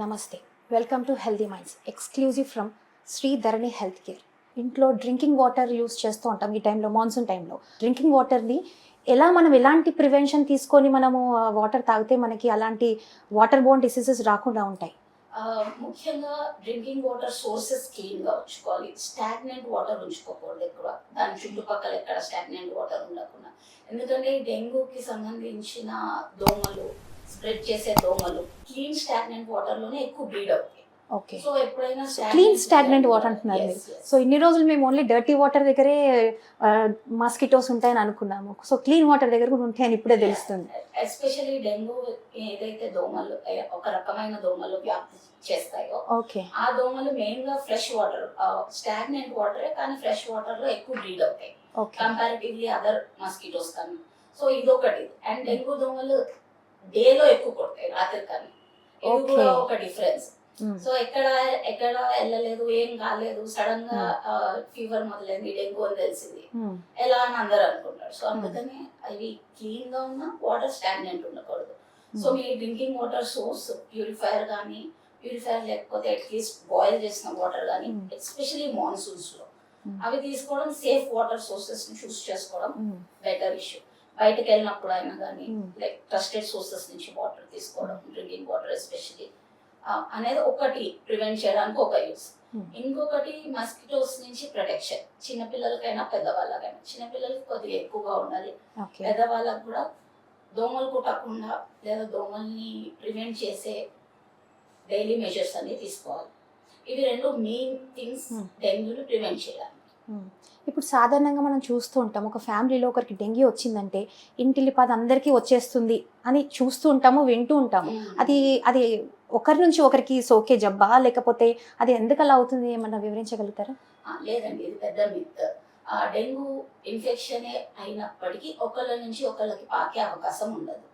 నమస్తే, welcome to healthy minds exclusive from Shri Dharani health care. ఇంట్లో drinking water use చేస్తూ ఉంటాం. ఈ టైంలో, మాన్సూన్ టైంలో డ్రింకింగ్ వాటర్ని మనం ఎలాంటి ప్రివెన్షన్ తీసుకొని మనము వాటర్ తాగితే మనకి అలాంటి వాటర్ బోర్న్ డిసీజెస్ రాకుండా ఉంటాయి? ముఖ్యంగా డ్రింకింగ్ వాటర్ సోర్సెస్ క్లీన్గా ఉంచుకోవాలి. స్టాగ్నెంట్ వాటర్ ఉంచుకోకూడదు ఎక్కువ. దాని చుట్టుపక్కల ఎక్కడ స్టాగ్నెంట్ వాటర్ ఉండకుండా. ఎందుకంటే డెంగ్యూకి సంబంధించిన దోమలు, స్ప్రెడ్ చేసే దోమలు క్లీన్ స్టాగ్నెంట్ వాటర్లోనే ఎక్కువ బ్రీడ్ అవుతాయి. ఓకే, సో ఎప్పుడైనా క్లీన్ స్టాగ్నెంట్ వాటర్ అంటున్నారు మీరు. సో ఇన్ని రోజులు మేము ఓన్లీ డర్టీ వాటర్ దగ్గరే మస్కిటోస్ ఉంటాయని అనుకున్నాము. సో క్లీన్ వాటర్ దగ్గర కూడా ఉంటాయని ఇప్పుడే తెలుస్తుంది. ఎస్పెషల్లీ డెంగ్యూ ఏదైతే దోమలు ఒక రకమైన దోమలు వ్యాప్తి చేస్తాయో, ఓకే, ఆ దోమలు మెయిన్ గా ఫ్రెష్ వాటర్, స్టాగ్నెంట్ వాటరే కానీ ఫ్రెష్ వాటర్ లో ఎక్కువ బ్రీడ్ అవుతాయి కంపారిటివ్లీ అదర్ మస్కిటోస్ కన్నా. సో ఇదొకటి. అండ్ డెంగ్యూ దోమలు డేలో ఎక్కువ కొడతాయి, రాత్రి కన్నా. ఇది కూడా ఒక డిఫరెన్స్. సో ఎక్కడ వెళ్ళలేదు, ఏం కాలేదు, సడన్ గా ఫీవర్ మొదలైంది, డెంగ్యూ అని తెలిసింది ఎలా అని అందరూ అనుకుంటారు. సో అందుకని అవి క్లీన్ గా ఉన్న వాటర్ స్టాగ్నెంట్ ఉండకూడదు. సో మీ డ్రింకింగ్ వాటర్ సోర్స్ ప్యూరిఫైయర్ కానీ, ప్యూరిఫైయర్ లేకపోతే అట్లీస్ట్ బాయిల్ చేసిన వాటర్ కానీ, ఎస్పెషలీ మాన్సూన్స్ లో అవి తీసుకోవడం, సేఫ్ వాటర్ సోర్సెస్ ని చూస్ చేసుకోవడం బెటర్ ఇష్యూ. బయటకు వెళ్ళినప్పుడు అయినా కానీ లైక్ ట్రస్టెడ్ సోర్సెస్ నుంచి వాటర్ తీసుకోవడం, డ్రింకింగ్ వాటర్ ఎస్పెషలీ అనేది ఒకటి ప్రివెంట్ చేయడానికి ఒక యూస్. ఇంకొకటి మస్కిటోస్ నుంచి ప్రొటెక్షన్. చిన్నపిల్లలకైనా పెద్దవాళ్ళకైనా. చిన్నపిల్లలకి కొద్దిగా ఎక్కువగా ఉండాలి, పెద్దవాళ్ళకు కూడా దోమలు కుట్టకుండా లేదా దోమల్ని ప్రివెంట్ చేసే డైలీ మెజర్స్ అన్ని తీసుకోవాలి. ఇవి రెండు మెయిన్ థింగ్స్ డెంగ్యూని ప్రివెంట్ చేయడానికి. ఇప్పుడు సాధారణంగా మనం చూస్తూ ఉంటాం, ఒక ఫ్యామిలీలో ఒకరికి డెంగ్యూ వచ్చిందంటే ఇంటిల్లిపాది అందరికీ వచ్చేస్తుంది అని చూస్తూ ఉంటాము, వింటూ ఉంటాము. అది ఒకరి నుంచి ఒకరికి సోకే జబ్బా, లేకపోతే అది ఎందుకు అలా అవుతుంది, ఏమన్నా వివరించగలుగుతారా? లేదండి, ఇది పెద్ద మిత్. డెంగ్యూ ఇన్ఫెక్షన్ అయినప్పటికీ ఒకళ్ళ నుంచి ఒకళ్ళకి పాకే అవకాశం ఉండదు.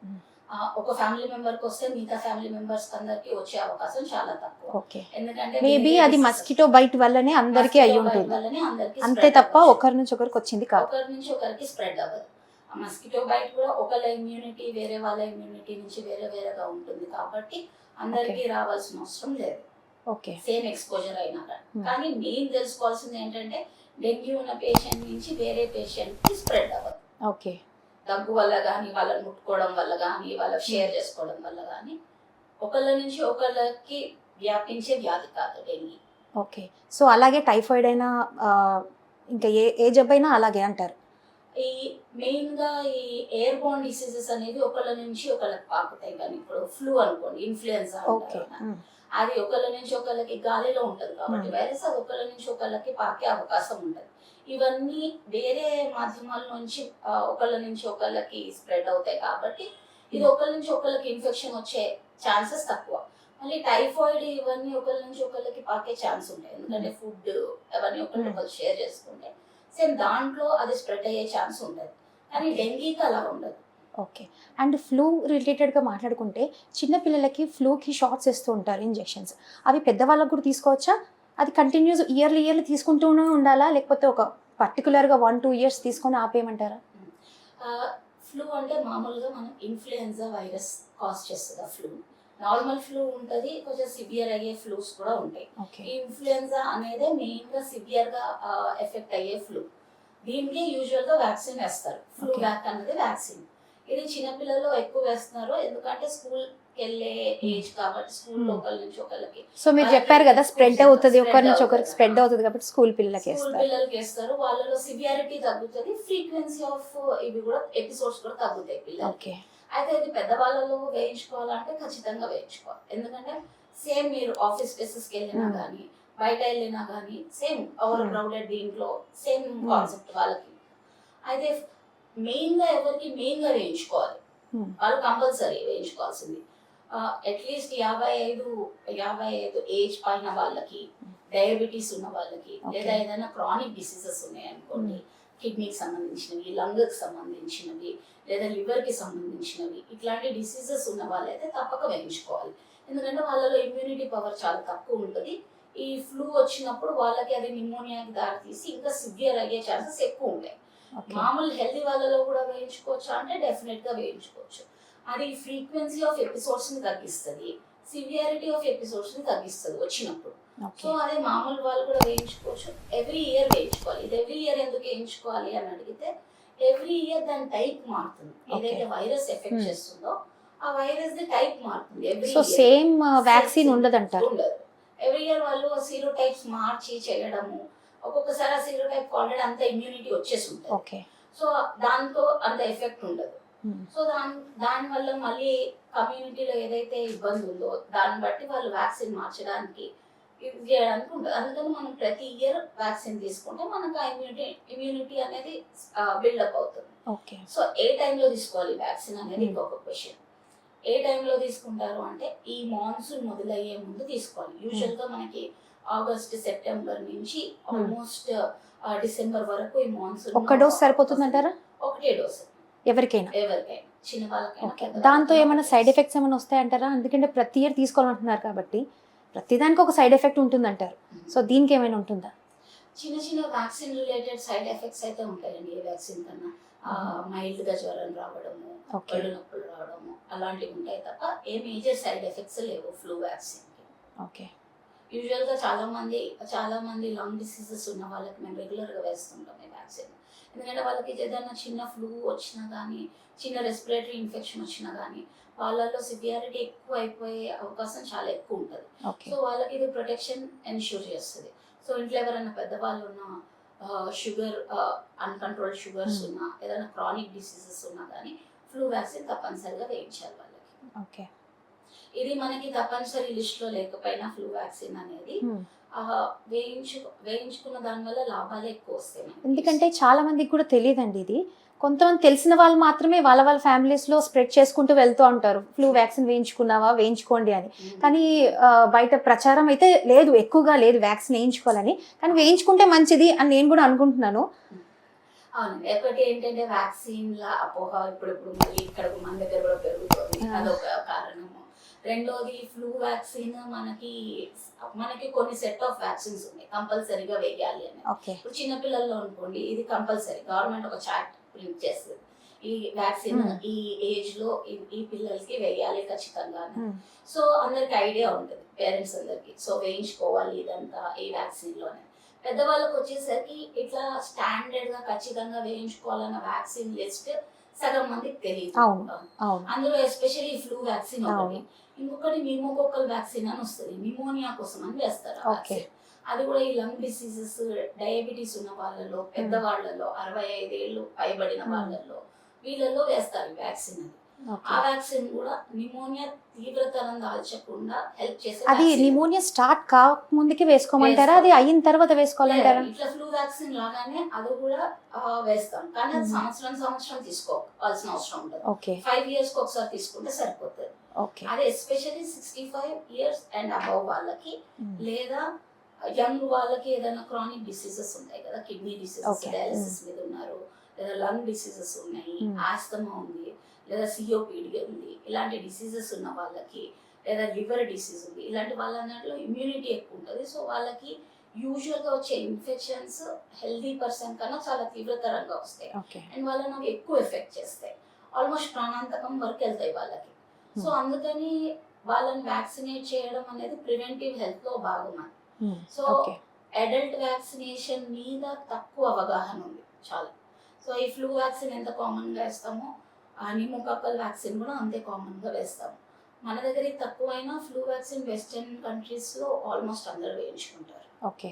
ఒక ఫ్యామిలీ మెంబర్ కి వస్తే మిగతా ఫ్యామిలీ మెంబర్స్ అందరికి వచ్చే అవకాశం చాలా తక్కువ. ఎందుకంటే మేబీ అది మస్కిటో బైట్ వల్లనే అందరికీ అయ్యి ఉంటుంది, అంతే తప్ప ఒకరి నుంచి ఒకరికి వచ్చింది కాదు. ఒకరి నుంచి ఒకరికి స్ప్రెడ్ అవ్వదు. మస్కిటో బైట్ కూడా ఒకళ్ళ ఇమ్యూనిటీ వేరే వాళ్ళ ఇమ్యూనిటీ నుంచి వేరే వేరేగా ఉంటుంది కాబట్టి అందరికి రావాల్సిన అవసరం లేదు. ఓకే, సేమ్ ఎక్స్పోజర్ అయినా కానీ మెయిన్ తెలుసుకోవాల్సింది ఏంటంటే డెంగ్యూ ఉన్న పేషెంట్ నుంచి వేరే పేషెంట్ కి స్ప్రెడ్ అవ్వదు. ఓకే, దగ్గు వల్ల కానీ, వాళ్ళని ముట్టుకోవడం వల్ల కానీ, వాళ్ళకి షేర్ చేసుకోవడం వల్ల కానీ ఒకళ్ళ నుంచి ఒకళ్ళకి వ్యాపించే వ్యాధి కాదు డెంగ్యూ. ఓకే, సో అలాగే టైఫాయిడ్ అయినా ఇంకా ఏ జబ్బైనా అలాగే అంటారు. ఈ మెయిన్ గా ఈ ఎయిర్ బోర్న్ డిసీజెస్ అనేవి ఒకళ్ళ నుంచి ఒకళ్ళకి పాకుతాయి. కానీ ఇప్పుడు ఫ్లూ అనుకోండి, ఇన్ఫ్లుయెన్జా అంటారు, అది ఒకళ్ళ నుంచి ఒకళ్ళకి గాలిలో ఉంటది కాబట్టి వైరస్, అది ఒకళ్ళ నుంచి ఒకళ్ళకి పాకే అవకాశం ఉంటది. ఇవన్నీ వేరే మాధ్యమాల నుంచి ఒకళ్ళ నుంచి ఒకళ్ళకి స్ప్రెడ్ అవుతాయి కాబట్టి ఇది ఒకళ్ళ నుంచి ఒకళ్ళకి ఇన్ఫెక్షన్ వచ్చే ఛాన్సెస్ తక్కువ. మళ్ళీ టైఫాయిడ్ ఇవన్నీ ఒకళ్ళ నుంచి ఒకళ్ళకి పాకే ఛాన్స్ ఉంటాయి, ఎందుకంటే ఫుడ్ అవన్నీ ఒకళ్ళు షేర్ చేసుకుంటే సేమ్ దాంట్లో అది స్ప్రెడ్ అయ్యే ఛాన్స్ ఉంటుంది. కానీ డెంగీకి అలా ఉండదు. ఓకే, అండ్ ఫ్లూ రిలేటెడ్గా మాట్లాడుకుంటే చిన్నపిల్లలకి ఫ్లూకి షాట్స్ వేస్తూ ఉంటారు, ఇంజెక్షన్స్. అవి పెద్దవాళ్ళకు కూడా తీసుకోవచ్చా? అది కంటిన్యూస్ ఇయర్లీ తీసుకుంటూనే ఉండాలా, లేకపోతే ఒక పర్టికులర్గా 1-2 years తీసుకొని ఆపేయమంటారా? ఫ్లూ అంటే మామూలుగా మనం ఇన్ఫ్లుయెన్జా వైరస్ కాజ్ చేస్తుంది. ఫ్లూ నార్మల్ ఫ్లూ ఉంటుంది, కొంచెం సివియర్ అయ్యే ఫ్లూస్ కూడా ఉంటాయి. ఈ ఇన్ఫ్లుయెన్జా అనేది మెయిన్ గా సివియర్ గా ఎఫెక్ట్ అయ్యే ఫ్లూ. దీనికి యూజువల్ గా వ్యాక్సిన్ వేస్తారు. ఫ్లూ వ్యాక్ అనేది వ్యాక్సిన్. ఇది చిన్నపిల్లల్లో ఎక్కువ వేస్తున్నారు, ఎందుకంటే స్కూల్ వెళ్ళే ఏజ్ కాబట్టి స్కూల్ ఒకళ్ళ నుంచి ఒకళ్ళకి. సో మీరు చెప్పారు కదా స్ప్రెడ్ అవుతుంది, ఒకరి నుంచి ఒకరికి స్ప్రెడ్ అవుతుంది కాబట్టి స్కూల్ పిల్లలకి వేస్తారు. వాళ్ళలో సివియారిటీ తగ్గుతుంది, ఫ్రీక్వెన్సీ ఆఫ్ ఇవి కూడా ఎపిసోడ్స్ కూడా తగ్గుతాయి పిల్లలకి. అయితే ఇది పెద్దవాళ్ళలో వేయించుకోవాలంటే ఖచ్చితంగా వేయించుకోవాలి. ఎందుకంటే సేమ్ మీరు ఆఫీస్ స్పేసెస్కి వెళ్ళినా కానీ, బయట వెళ్ళినా కానీ సేమ్ ఓవర్ క్రౌడెడ్ దీంట్లో సేమ్ కాన్సెప్ట్ వాళ్ళకి. అయితే మెయిన్ గా ఎవరికి మెయిన్ గా వేయించుకోవాలి, వాళ్ళు కంపల్సరీ వేయించుకోవాల్సింది. అట్లీస్ట్ 55 ఏజ్ పైన వాళ్ళకి, డయాబెటీస్ ఉన్న వాళ్ళకి, లేదా ఏదైనా క్రానిక్ డిసీజెస్ ఉన్నాయనుకోండి, కిడ్నీకి సంబంధించినవి, లంగ్కి సంబంధించినవి, లేదా లివర్కి సంబంధించినవి, ఇట్లాంటి డిసీజెస్ ఉన్న వాళ్ళైతే తప్పక వేయించుకోవాలి. ఎందుకంటే వాళ్ళలో ఇమ్యూనిటీ పవర్ చాలా తక్కువ ఉంటుంది. ఈ ఫ్లూ వచ్చినప్పుడు వాళ్ళకి అది నిమోనియాకి దారితీసి ఇంకా సివియర్ అయ్యే ఛాన్సెస్ ఎక్కువ ఉంటాయి. మామూలు హెల్దీ వాళ్ళలో కూడా వేయించుకోవచ్చు అంటే డెఫినెట్ గా వేయించుకోవచ్చు. అది ఫ్రీక్వెన్సీ ఆఫ్ ఎపిసోడ్స్ ని తగ్గిస్తుంది, సివియారిటీ ఆఫ్ ఎపిసోడ్స్ ని తగ్గిస్తుంది వచ్చినప్పుడు. So okay. అదే మామూలు వాళ్ళు కూడా వేయించుకోవచ్చు. ఎవ్రీ ఇయర్ వేయించుకోవాలి. ఇది ఎవ్రీ ఇయర్ ఎందుకు వేయించుకోవాలి అని అడిగితే ఎవ్రీ ఇయర్ దాని టైప్ మారుతుంది. ఏదైతే వైరస్ ఎఫెక్ట్ చేస్తుందో ఆ వైరస్ ది టైప్ మారుతుంది. ఎవ్రీ సో సేమ్ వ్యాక్సిన్ ఉండదంటారు. ఉండదు. ఎవ్రీ ఇయర్ వాళ్ళు సీరో టైప్స్ మార్చి చేయడము, ఒక్కొక్కసారి ఆ సీరో టైప్ ఆల్రెడీ అంత ఇమ్యూనిటీ వచ్చేసి ఉంటుంది. ఓకే. సో దాంతో అంత ఎఫెక్ట్ ఉండదు. సో దాని వల్ల మళ్ళీ కమ్యూనిటీలో ఏదైతే ఇబ్బంది ఉందో దాన్ని బట్టి వాళ్ళు వ్యాక్సిన్ మార్చడానికి ఇది చేయడానికి ఉంటుంది. అందుకని మనం ప్రతి ఇయర్ వ్యాక్సిన్ తీసుకుంటే మనకు ఆ ఇమ్యూనిటీ అనేది బిల్డప్ అవుతుంది. ఓకే. సో ఏ టైంలో తీసుకోవాలి వ్యాక్సిన్ అనేది ఇంకొక క్వశ్చన్. ఏ టైంలో తీసుకుంటారు అంటే ఈ మాన్సూన్ మొదలయ్యే ముందు తీసుకోవాలి. యూజువల్ గా మనకి ఆగస్ట్ సెప్టెంబర్ నుంచి ఆల్మోస్ట్ డిసెంబర్ వరకు ఈ మాన్సూన్. ఒక్క డోస్ సరిపోతుందంటారా? ఒకటే డోస్ ఎవరికైనా చిన్న వాళ్ళకైనా. దాంతో ఏమైనా సైడ్ ఎఫెక్ట్స్ ఏమైనా వస్తాయంటారా? ఎందుకంటే ప్రతి ఇయర్ తీసుకోవాలంటున్నారు కాబట్టి ప్రతిదానికి ఒక సైడ్ ఎఫెక్ట్ ఉంటుందంటారు. సో దీనికి ఏమైనా ఉంటుందా? చిన్న చిన్న వ్యాక్సిన్ రిలేటెడ్ సైడ్ ఎఫెక్ట్స్ అయితే ఉంటాయండి. ఏ వ్యాక్సిన్ కన్నా మైల్డ్ గా జ్వరం రావడము, ఒళ్ళు నొప్పులు రావడము అలాంటివి ఉంటాయి తప్ప ఏ మేజర్ సైడ్ ఎఫెక్ట్స్ లేవు ఫ్లూ వ్యాక్సిన్ కి. ఓకే. యూజువల్ గా చాలా మంది లంగ్ డిసీజెస్ ఉన్న వాళ్ళకి మేము రెగ్యులర్ గా వేస్తుంటాం ఈ వ్యాక్సిన్. ఎందుకంటే వాళ్ళకి ఏదైనా చిన్న ఫ్లూ వచ్చినా కానీ, చిన్న రెస్పిరేటరీ ఇన్ఫెక్షన్ వచ్చినా కానీ వాళ్ళలో సివియారిటీ ఎక్కువ అయిపోయే అవకాశం చాలా ఎక్కువ ఉంటుంది. సో వాళ్ళకి ఇది ప్రొటెక్షన్ ఎన్ష్యూర్ చేస్తుంది. సో ఇంట్లో ఎవరైనా పెద్దవాళ్ళు ఉన్నా, షుగర్ అన్కంట్రోల్డ్ షుగర్స్ ఉన్నా, ఏదైనా క్రానిక్ డిసీజెస్ ఉన్నా కానీ ఫ్లూ వ్యాక్సిన్ తప్పనిసరిగా వేయించాలి వాళ్ళకి. ఓకే. ఇది మనకి తప్పనిసరి లిస్ట్ లో లేకపోయినా ఫ్లూ వ్యాక్సిన్ అనేది వేయించుకున్న దాని వల్ల లాభాలు ఎక్కువ వస్తాయి. ఎందుకంటే చాలా మందికి కూడా తెలియదండి ఇది. కొంతమంది తెలిసిన వాళ్ళు మాత్రమే వాళ్ళ ఫ్యామిలీస్లో స్ప్రెడ్ చేసుకుంటూ వెళ్తూ ఉంటారు, ఫ్లూ వ్యాక్సిన్ వేయించుకున్నావా వేయించుకోండి అని. కానీ బయట ప్రచారం అయితే లేదు, ఎక్కువగా లేదు వ్యాక్సిన్ వేయించుకోవాలని. కానీ వేయించుకుంటే మంచిది అని నేను కూడా అనుకుంటున్నాను. అవును. ఒకటి ఏంటంటే వ్యాక్సిన్ ల అపోహ ఇప్పుడు మళ్ళీ ఇక్కడ మన దగ్గర కూడా పెరుగుతుంది, అదొక కారణము. రెండోది ఫ్లూ వ్యాక్సిన్ మనకి కొన్ని సెట్ ఆఫ్ వ్యాక్సిన్స్ ఉన్నాయి కంపల్సరీగా వేయాలి అని. ఇప్పుడు చిన్నపిల్లల్లో అనుకోండి, ఇది కంపల్సరీ గవర్నమెంట్ ఒక చార్ట్ ప్రింట్ చేస్తుంది. ఈ వ్యాక్సిన్ ఈ ఏజ్ లో ఈ పిల్లలకి వేయాలి ఖచ్చితంగా. సో అందరికి ఐడియా ఉంటుంది, పేరెంట్స్ అందరికి. సో వేయించుకోవాలి ఇదంతా ఈ వ్యాక్సిన్ లోనే. పెద్దవాళ్ళకి వచ్చేసరికి ఇట్లా స్టాండర్డ్ గా ఖచ్చితంగా వేయించుకోవాలన్న వ్యాక్సిన్ లిస్ట్ సగం మందికి తెలియదు. అందులో ఎస్పెషల్లీ ఫ్లూ వ్యాక్సిన్ ఒకటి. ఇంకొకటి న్యూమోకోకల్ వ్యాక్సిన్ అని వస్తుంది, నిమోనియా కోసం అని వేస్తారు. అది కూడా ఈ లంగ్ డిసీజెస్, డయాబెటీస్ ఉన్న వాళ్ళలో, పెద్దవాళ్లలో, 65 ఏళ్ళు పైబడిన వాళ్ళలో, వీళ్ళలో వేస్తారు ఈ వ్యాక్సిన్. ఆ వ్యాక్సిన్ కూడా నిమోనియా తీవ్రతరం దాల్చకుండా హెల్ప్ చేసే. అది నిమోనియా స్టార్ట్ కాకముందుకే వేసుకోమంటారా, అది అయిన తర్వాత వేసుకోవాలంటారా? ఇట్లా ఫ్లూ వ్యాక్సిన్ లాగానే అది కూడా వేస్తాం, కానీ అది సంవత్సరం తీసుకోవాల్సిన అవసరం ఉంటుంది. 5 years కి ఒకసారి తీసుకుంటే సరిపోతుంది. అది ఎస్పెషల్లీ 65 years అండ్ అబవ్ వాళ్ళకి, లేదా యంగ్ వాళ్ళకి ఏదైనా క్రానిక్ డిసీజెస్ ఉంటాయి కదా, కిడ్నీ డిసీజెస్, డయాలిసిస్ మీద ఉన్నారు, లేదా లంగ్ డిసీజెస్ ఉన్నాయి, ఆస్తమా ఉంది, లేదా సిఓపిడి ఉంది, ఇలాంటి డిసీజెస్ ఉన్న వాళ్ళకి, లేదా లివర్ డిసీజ్ ఉంది, ఇలాంటి వాళ్ళలో ఇమ్యూనిటీ ఎక్కువ ఉంటుంది. సో వాళ్ళకి యూజువల్గా వచ్చే ఇన్ఫెక్షన్స్ హెల్దీ పర్సన్ కన్నా చాలా తీవ్రతరంగా వస్తాయి అండ్ వాళ్ళని అవి ఎక్కువ ఎఫెక్ట్ చేస్తాయి, ఆల్మోస్ట్ ప్రాణాంతకం వరకు వెళ్తాయి వాళ్ళకి. సో అందుకని వాళ్ళని వ్యాక్సినేట్ చేయడం అనేది ప్రివెంటివ్ హెల్త్ లో భాగం. సో అడల్ట్ వ్యాక్సినేషన్ మీద తక్కువ అవగాహన ఉంది చాలా. సో ఈ ఫ్లూ వ్యాక్సిన్ ఎంత కామన్ గా వేస్తామో ఆ న్యూమోకాకల్ వ్యాక్సిన్ కూడా అంతే కామన్ గా వేస్తాము. మన దగ్గర తక్కువైనా ఫ్లూ వ్యాక్సిన్ వెస్టర్న్ కంట్రీస్ లో ఆల్మోస్ట్ అందరూ వేయించుకుంటారు. ఓకే.